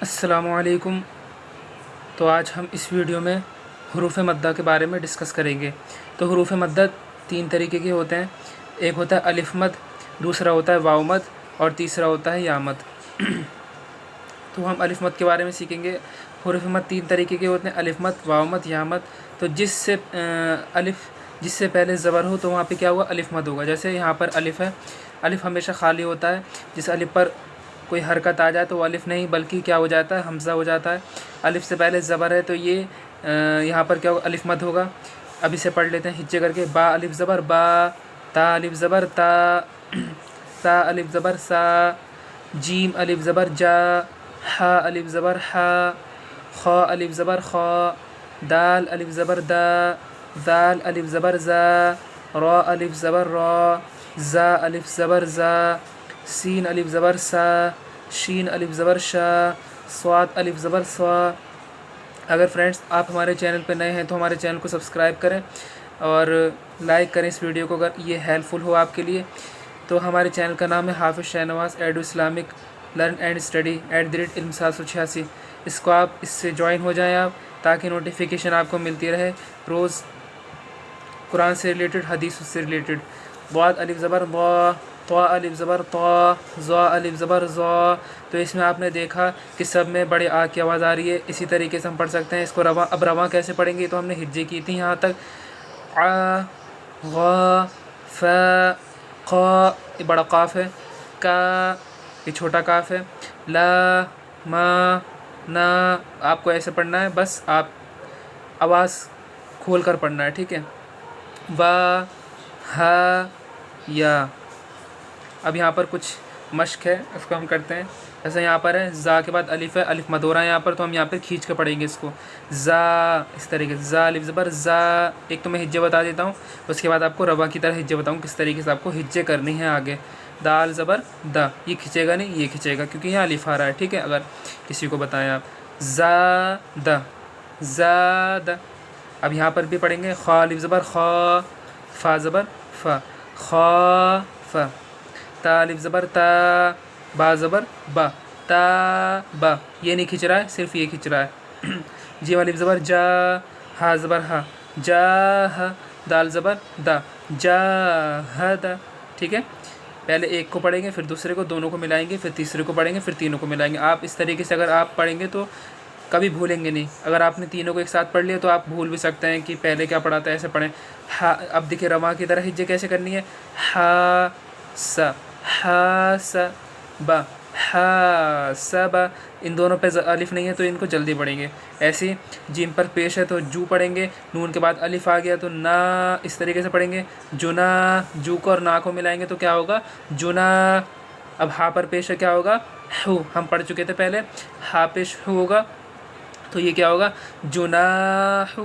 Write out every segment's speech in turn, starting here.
السلام علیکم۔ تو آج ہم اس ویڈیو میں حروف مدہ کے بارے میں ڈسکس کریں گے۔ تو حروف مدہ 3 طریقے کے ہوتے ہیں، ایک ہوتا ہے الف مد، دوسرا ہوتا ہے واو مد اور تیسرا ہوتا ہے یا مد۔ تو ہم الف مد کے بارے میں سیکھیں گے۔ حروف مد 3 طریقے کے ہوتے ہیں، الف مد، واو مد، یا مد۔ تو جس سے پہلے زبر ہو تو وہاں پہ کیا ہوا؟ الف مد ہوگا۔ جیسے یہاں پر الف ہے، الف ہمیشہ خالی ہوتا ہے۔ جس الف پر کوئی حرکت آ جائے تو وہ الف نہیں بلکہ کیا ہو جاتا ہے؟ حمزہ ہو جاتا ہے۔ الف سے پہلے زبر ہے تو یہ یہاں پر کیا ہوگا؟ الف مد ہوگا۔ اب اسے پڑھ لیتے ہیں ہجے کر کے۔ با الف زبر با، تا الف زبر تا، سا الف زبر سا، جیم الف زبر جا، ہا الف زبر ہا، خا الف زبر خا، دال الف زبر دا، زال الف زبر زا، را الف زبر را، زا الف زبر زا، سین الف زبر سا، شین الف زبر شا، صاد الف زبر سوا۔ اگر فرینڈس آپ ہمارے چینل پہ نئے ہیں تو ہمارے چینل کو سبسکرائب کریں اور لائک کریں اس ویڈیو کو اگر یہ ہیلپ فل ہو آپ کے لیے۔ تو ہمارے چینل کا نام ہے حافظ شہنواز ایڈو اسلامک لرن اینڈ اسٹڈی @علم 786۔ اس سے جوائن ہو جائیں آپ تاکہ نوٹیفیکیشن آپ کو ملتی رہے روز قرآن سے ریلیٹڈ، حدیث سے ریلیٹڈ۔ ضاد الف زبر ضا، طا الف زبر طا، ضا الف زبر ضا۔ تو اس میں آپ نے دیکھا کہ سب میں بڑے آ کی آواز آ رہی ہے۔ اسی طریقے سے ہم پڑھ سکتے ہیں اس کو رواں۔ اب رواں کیسے پڑھیں گے؟ تو ہم نے ہجے کی تھی یہاں تک، ع، غ، ف، ق، یہ بڑا قاف ہے، کا، یہ چھوٹا کاف ہے، لا، ما، نا۔ آپ کو ایسے پڑھنا ہے، بس آپ آواز کھول کر پڑھنا ہے، ٹھیک ہے۔ وا، ہا، یا۔ اب یہاں پر کچھ مشق ہے، اس کو ہم کرتے ہیں۔ جیسے یہاں پر ہے زا کے بعد الف ہے، الف مد ہو رہا ہے یہاں پر، تو ہم یہاں پر کھینچ کے پڑھیں گے اس کو، زا، اس طریقے سے۔ زا الف زبر زا۔ ایک تو میں ہجے بتا دیتا ہوں، اس کے بعد آپ کو روا کی طرح ہجے بتاؤں کس طریقے سے آپ کو ہجے کرنی ہے آگے۔ دال زبر دا، یہ کھنچے گا نہیں، یہ کھنچے گا کیونکہ یہاں الف آ رہا ہے، ٹھیک ہے۔ اگر کسی کو بتائیں آپ، زا دا، زا دا۔ اب یہاں پر بھی پڑھیں گے، خا الف زبر خا، فا زبر فا، خا فا۔ تا الف زبر تا، با زبر با، تا با۔ یہ نہیں کھنچ رہا ہے، صرف یہ کھنچ رہا ہے۔ جیم الف زبر جا، ہا زبر ہا، جا ہا۔ دال زبر دا، جا ہا دا، ٹھیک ہے۔ پہلے ایک کو پڑھیں گے، پھر دوسرے کو، دونوں کو ملائیں گے، پھر تیسرے کو پڑھیں گے، پھر تینوں کو ملائیں گے۔ آپ اس طریقے سے اگر آپ پڑھیں گے تو کبھی بھولیں گے نہیں۔ اگر آپ نے تینوں کو ایک ساتھ پڑھ لیا تو آپ بھول بھی سکتے ہیں کہ پہلے کیا پڑھا تھا، ایسے پڑھیں۔ ہا، اب دیکھیں رواں کی طرح ہجے کیسے کرنی ہے، ہا سا، ہا سا با، ہا سا با۔ ان دونوں پہ الف نہیں ہے تو ان کو جلدی پڑھیں گے۔ ایسے جیم پر پیش ہے تو جو پڑھیں گے، نون کے بعد الف آ گیا تو نا، اس طریقے سے پڑھیں گے۔ جنا، جو کو اور نا کو ملائیں گے تو کیا ہوگا؟ جنا۔ اب ہا پر پیش ہے، کیا ہوگا؟ ہو، ہم پڑھ چکے تھے پہلے، ہا پیش ہو ہوگا تو یہ کیا ہوگا؟ جناح۔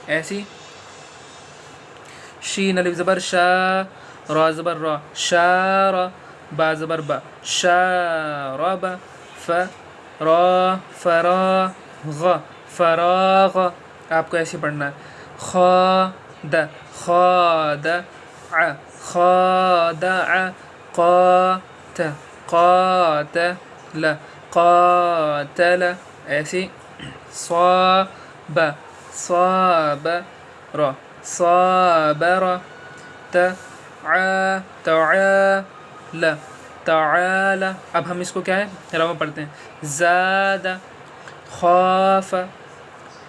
ایسی شین الف زبر شا، را زبر را، شارا، با زبر با، شاربا، ف، را، فرا، غ، فراغ۔ آپ کو ایسے پڑھنا ہے۔ خاد، خادع، خادع، قات، قاتل، قاتل۔ ایسی صاب، صابر، صابر، تعال، تعال۔ اب ہم اس کو کیا ہے، رواں پڑھتے ہیں۔ زاد، خاف،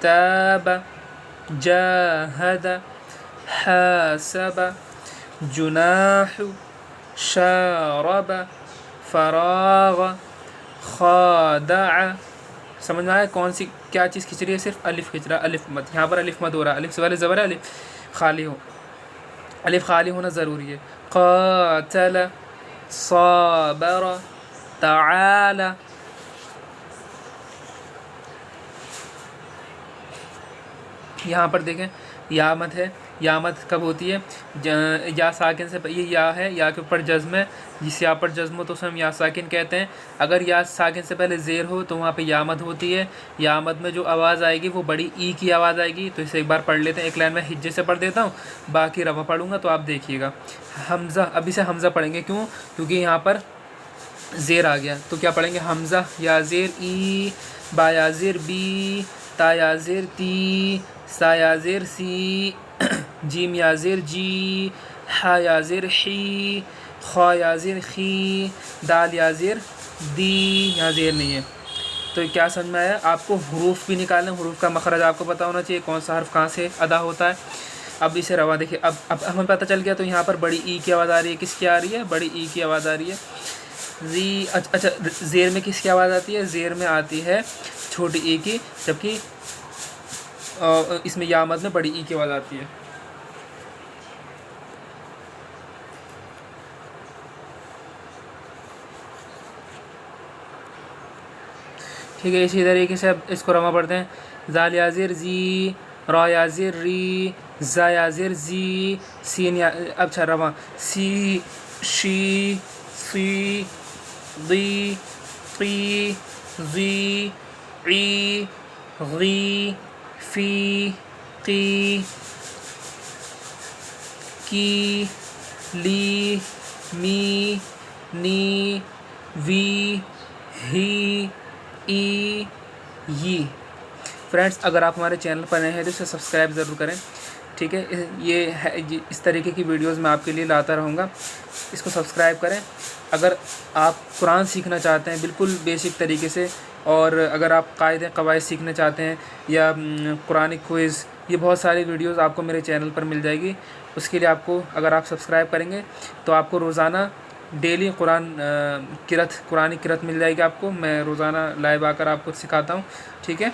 تاب، جاہد، حاسب، جناح، شارب، فراغ، خادع۔ سمجھ میں آیا کون سی کیا چیز کھنچ رہی ہے؟ صرف الف کھنچ رہا ہے، الف مد۔ یہاں پر الف مد ہو رہا ہے، الف سے پہلے زبر ہے، الف خالی ہو، الف خالی ہونا ضروری ہے۔ قاتل، صابر، تعال۔ یہاں پر دیکھیں یا مد ہے، یا مد کب ہوتی ہے؟ یا ساکن سے، یہ یا ہے، یا کے اوپر جزم ہے، جس یا پر جزم ہو تو اسے ہم یا ساکن کہتے ہیں۔ اگر یا ساکن سے پہلے زیر ہو تو وہاں پہ یا مد ہوتی ہے۔ یا مد میں جو آواز آئے گی وہ بڑی ای کی آواز آئے گی۔ تو اسے ایک بار پڑھ لیتے ہیں، ایک لائن میں ہجے سے پڑھ دیتا ہوں، باقی رواں پڑھوں گا تو آپ دیکھیے گا۔ حمزہ، ابھی سے حمزہ پڑھیں گے، کیوں؟ کیونکہ یہاں پر زیر آ گیا تو کیا پڑھیں گے؟ حمزہ یا زیر ای، با یا زیر بی، تا یا زیر تی، سا یا زیر سی، جیم یا زیر جی، حا یا زیر حی، خا یا زیر خی، دال یا زیر دی، یا زیر نہیں ہے۔ تو کیا سمجھ میں آیا؟ آپ کو حروف بھی نکالنے، حروف کا مخرج آپ کو پتہ ہونا چاہیے، کون سا حرف کہاں سے ادا ہوتا ہے۔ اب اسے روا دیکھیے، اب ہمیں پتہ چل گیا، تو یہاں پر بڑی ای کی آواز آ رہی ہے، کس کی آ رہی ہے؟ بڑی ای کی آواز آ رہی ہے۔ اچھا زیر میں کس کی آواز آتی ہے؟ زیر میں آتی ہے چھوٹی ای کی، جبکہ اس میں یا مد میں بڑی ای کی آواز آتی ہے۔ ٹھیک ہے، اسی طریقے سے اب اس کو رواں پڑھتے ہیں۔ زال یا زیر زی، را یا زیر ری، زا یا زیر زی، سین یا اچھا رواں سی، شی، سی، ضی، قی، ضی، عی، غی، فی، قی، کی، لی، می، نی، وی، ہی، ای، یی۔ فرینڈس اگر آپ ہمارے چینل پر نئے ہیں تو اسے سبسکرائب ضرور کریں، ٹھیک ہے؟ یہ اس طریقے کی ویڈیوز میں آپ کے لیے لاتا رہوں گا، اس کو سبسکرائب کریں۔ اگر آپ قرآن سیکھنا چاہتے ہیں بالکل بیسک طریقے سے، اور اگر آپ قاعدے قواعد سیکھنا چاہتے ہیں یا قرآنک کوئز، یہ بہت ساری ویڈیوز آپ کو میرے چینل پر مل جائے گی۔ اس کے لیے آپ کو، اگر آپ سبسکرائب کریں گے تو آپ کو روزانہ ڈیلی قرآنی قرأت مل جائے گی آپ کو۔ میں روزانہ لائیو آ کر آپ کو سکھاتا ہوں، ٹھیک ہے؟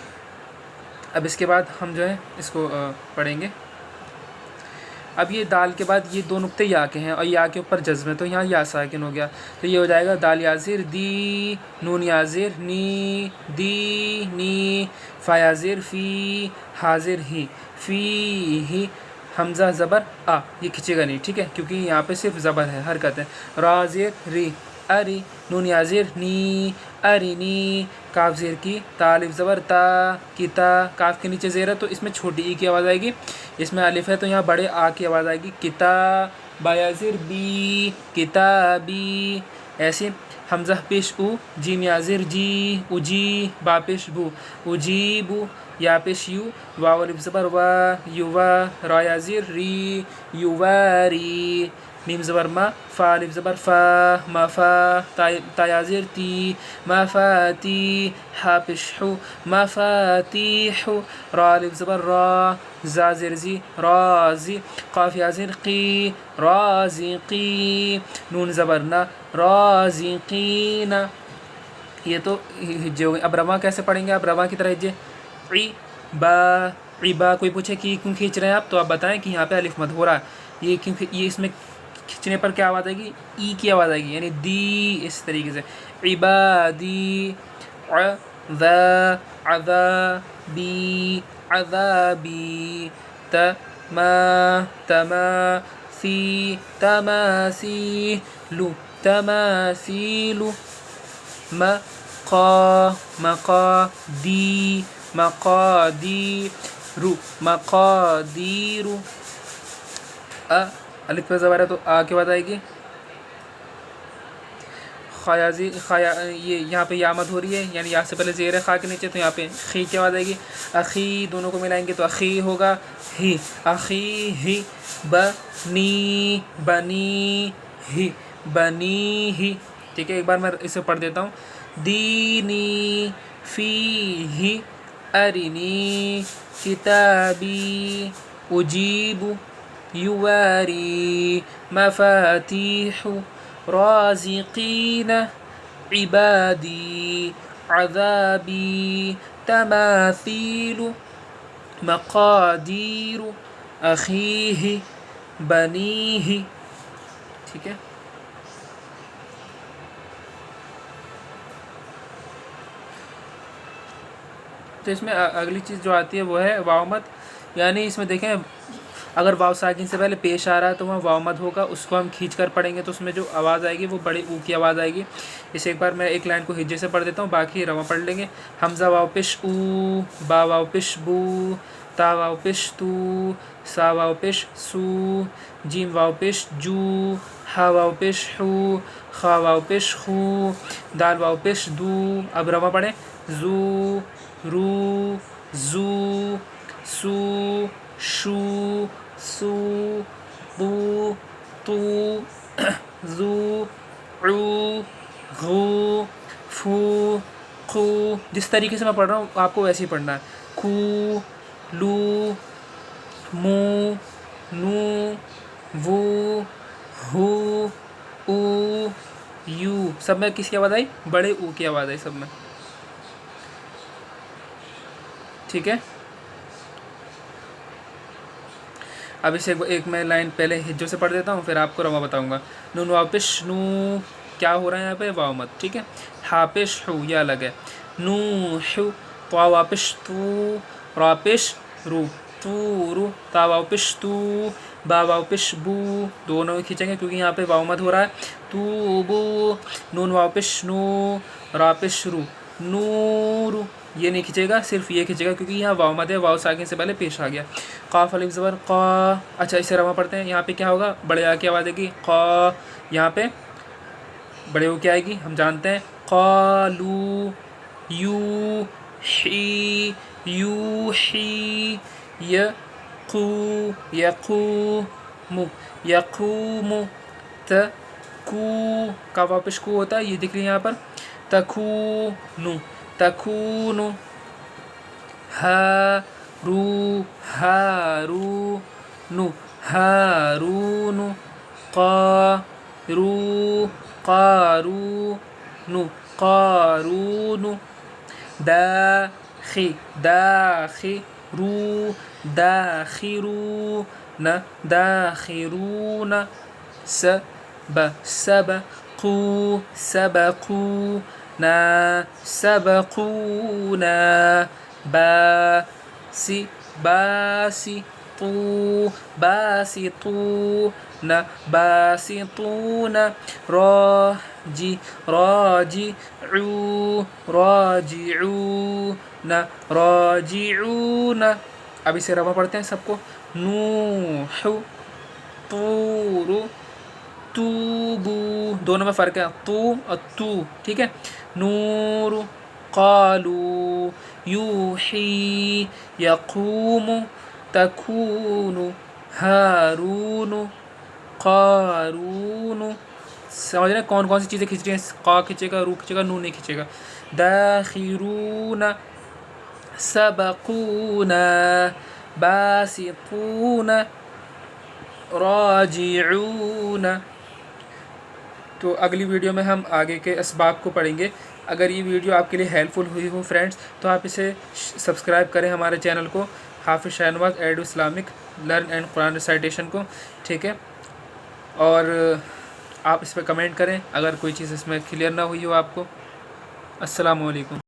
اب اس کے بعد ہم جو ہے اس کو پڑھیں گے۔ اب یہ دال کے بعد یہ دو نقطے یا کے ہیں، اور یا کے اوپر جزم ہے، تو یہاں یا ساکن ہو گیا، تو یہ ہو جائے گا دال یا زیر دی، نون یا زیر نی، دی، نی، فا یا زیر فی، ہا زیر ہی، فی ہی، حمزہ زبر آ، یہ کھنچے گا نہیں، ٹھیک ہے؟ کیونکہ یہاں پہ صرف زبر ہے، حرکت ہے۔ را زیر ری، اری، نون یا زیر نی، ارینی، کاف زیر کی، تا الف زبر تا، کتا، کاف کے نیچے زیر ہے تو اس میں چھوٹی ای کی آواز آئے گی، اس میں الف ہے تو یہاں بڑے آ کی آواز آئے گی، کتا، با یا زیر بی، کتابی، ایسے۔ حمزہ پیش او، جیم یا زیر جی، اجی، با پیش بو، اجیبو، یا پیش یو، واو الف زبر وا، یوا، را یا زیر ری، یواری، میم زبر ما، فا الف زبر فا، مفا، تا یا زیر تی، مفاتی، حا پیش حو، مفاتیح، را الف زبر را، زا زیر زی، رازی، قاف یا زیر قی، رازقی، نون زبر نا، رازقین۔ یہ تو ہجے ہو گئے۔ اب رواں کیسے پڑھیں گے؟ آپ رواں کی طرح ہجے، عی با، عبا، کوئی پوچھے کہ کیوں کھینچ رہے ہیں آپ، تو آپ بتائیں کہ یہاں پہ الف مد ہو رہا ہے، یہ اس میں کھینچنے پر کیا آواز آئے گی؟ ای کی آواز آئے گی، یعنی دی، اس طریقے سے عبادی، عذا، عذابی، عذابی، تماثی، تماثیل، تماثیل، مقادی، مقادیر، مقادیر، الف پہ زبر ہے تو آ کے بعد آئے گی، خیازی، یہ یہاں پہ یا مد ہو رہی ہے، یعنی یا سے پہلے زیر ہے خا کے نیچے، تو یہاں پہ خی کی آواز آئے گی، اخی، دونوں کو ملائیں گے تو اخی ہوگا، ہی، اخی ہی، بنی، بنی ہی، بنی ہی، ٹھیک ہے؟ ایک بار میں اسے پڑھ دیتا ہوں۔ دینی، فیہ، ارنی، کتابی، اجیب، یواری، مفاتیح، رازقین، عبادی، عذابی، تماثیل، مقادیر، اخیہ، بنیہ، ٹھیک ہے؟ تو اس میں اگلی چیز جو آتی ہے وہ ہے واو مد، یعنی اس میں دیکھیں اگر واو ساکن سے پہلے پیش آ رہا ہے تو وہاں واو مد ہوگا، اس کو ہم کھینچ کر پڑھیں گے تو اس میں جو آواز آئے گی وہ بڑی او کی آواز آئے گی۔ اسے ایک بار میں ایک لائن کو ہجے سے پڑھ دیتا ہوں، باقی رواں پڑھ لیں گے۔ حمزہ واو پیش او، با واو پیش بو، تا واو پیش تو، سا واو پیش سو، جیم واو پیش جو، ہا واو پیش ہو، خا واو پیش خو، دال واو پیش دو. اب رواں پڑھیں زو، رو، زو، سو، شو، سو، بو، تو، زو، عو، غو، فو، قو. جس طریقے سے میں پڑھ رہا ہوں آپ کو ویسے ہی پڑھنا ہے. کو، لو، مو، نو، وو، ہو، او، یو. سب میں کس کی آواز آئی؟ بڑے او کی آواز آئی سب میں. ٹھیک ہے. اب اسے ایک میں لائن پہلے ہجو سے پڑھ دیتا ہوں پھر آپ کو رواں بتاؤں گا. نون واو پیش نو، کیا ہو رہا ہے یہاں پہ؟ واو مت. ٹھیک ہے. ہا پیش ہو، یہ الگ ہے. نو ہو، تو واو پیش تو، را پیش رو، تو رو، تا واو پیش تو، با واو پیش بو. دونوں کھینچیں گے کیونکہ یہاں پہ واو مت ہو رہا ہے. تو بو. نون واو پیش نو، را پیش رو، نورو. یہ نہیں کھینچے گا، صرف یہ کھینچے گا کیونکہ یہاں واو مت ہے، واو ساکن سے پہلے پیش آ گیا. قاف الف زبر قا. اچھا اسے رواں پڑھتے ہیں. یہاں پہ کیا ہوگا؟ بڑے آ کی آواز آئے گی قا. یہاں پہ بڑے او کیا آئے گی ہم جانتے ہیں. قالو، یو حی، یو حی، یقو، یقوم، یقوم، تکو. کا واو پیش کو ہوتا ہے، یہ دکھ رہی ہے یہاں پر. تکونو، تکونو. ہارو، ہارونو، ہارونو. قارو، قارونو، قارونو. داخی، داخرو، داخرون، داخرون. سب، سبقو، سبقونا، سبقونا. باسی، باسطو، باسطون، باسطون. راجی، راجعو، راجعون، راجعون. اب اسے رواں پڑھتے ہیں سب کو. نوح، طور، توبو. دونوں میں فرق ہے، تو اور تو. ٹھیک ہے. نور، قالو، یوحی، یقوم، تکون، ہارون، قارون. سمجھ رہے ہیں کون کون سی چیزیں کھینچ رہی ہیں؟ قا کھینچے گا، رو کھینچے گا، نون نہیں کھینچے گا. داخرون، سبقون، باسطون، راجعون. تو اگلی ویڈیو میں ہم آگے کے اسباق کو پڑھیں گے. اگر یہ ویڈیو آپ کے لیے ہیلپ فل ہوئی ہو فرینڈس تو آپ اسے سبسکرائب کریں ہمارے چینل کو، حافظ شاہنواز ایڈو Islamic learn and Quran recitation کو. ٹھیک ہے. اور آپ اس پہ کمنٹ کریں اگر کوئی چیز اس میں کلیئر نہ ہوئی ہو آپ کو. السلام علیکم.